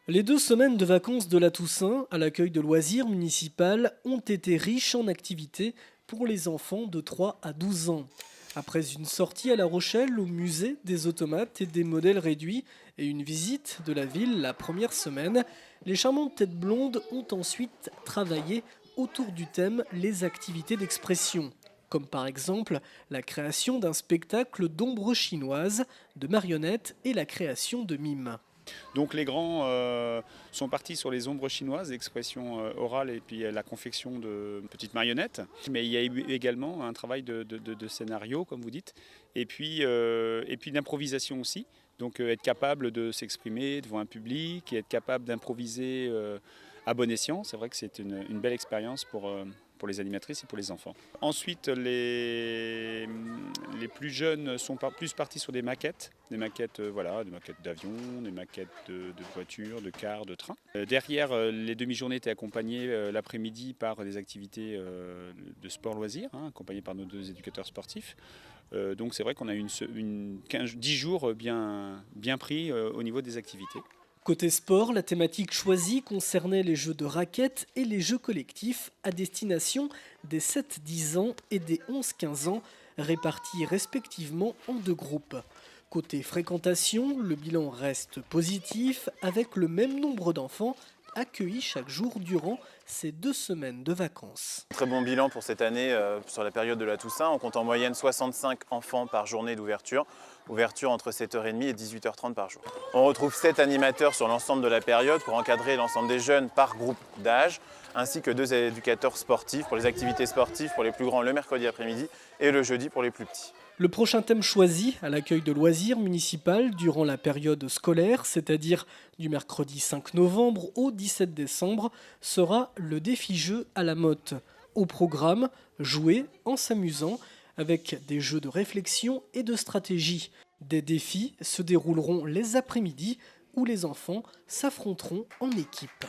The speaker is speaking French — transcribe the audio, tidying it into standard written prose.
Les 2 semaines de vacances de la Toussaint à l'accueil de loisirs municipal ont été riches en activités pour les enfants de 3 à 12 ans. Après une sortie à La Rochelle au musée des automates et des modèles réduits et une visite de la ville la première semaine, les charmantes têtes blondes ont ensuite travaillé autour du thème les activités d'expression, comme par exemple la création d'un spectacle d'ombres chinoises, de marionnettes et la création de mimes. Donc les grands sont partis sur les ombres chinoises, l'expression orale et puis la confection de petites marionnettes. Mais il y a eu également un travail de scénario, comme vous dites, et puis d'improvisation aussi. Donc être capable de s'exprimer devant un public et être capable d'improviser à bon escient, c'est vrai que c'est une belle expérience pour les animatrices et pour les enfants. Ensuite, les plus jeunes sont plus partis sur des maquettes, voilà, des maquettes d'avions, des maquettes de voitures, de cars, de trains. Derrière, les demi-journées étaient accompagnées l'après-midi par des activités de sport-loisirs, accompagnées par nos 2 éducateurs sportifs. Donc c'est vrai qu'on a eu 10 jours bien pris au niveau des activités. Côté sport, la thématique choisie concernait les jeux de raquettes et les jeux collectifs à destination des 7-10 ans et des 11-15 ans, répartis respectivement en 2 groupes. Côté fréquentation, le bilan reste positif avec le même nombre d'enfants accueillis chaque jour durant ces 2 semaines de vacances. Très bon bilan pour cette année sur la période de la Toussaint. On compte en moyenne 65 enfants par journée d'ouverture. Ouverture entre 7h30 et 18h30 par jour. On retrouve 7 animateurs sur l'ensemble de la période pour encadrer l'ensemble des jeunes par groupe d'âge, ainsi que 2 éducateurs sportifs pour les activités sportives pour les plus grands le mercredi après-midi et le jeudi pour les plus petits. Le prochain thème choisi à l'accueil de loisirs municipal durant la période scolaire, c'est-à-dire du mercredi 5 novembre au 17 décembre, sera le défi jeu à la motte. Au programme, jouer en s'amusant avec des jeux de réflexion et de stratégie. Des défis se dérouleront les après-midi où les enfants s'affronteront en équipe.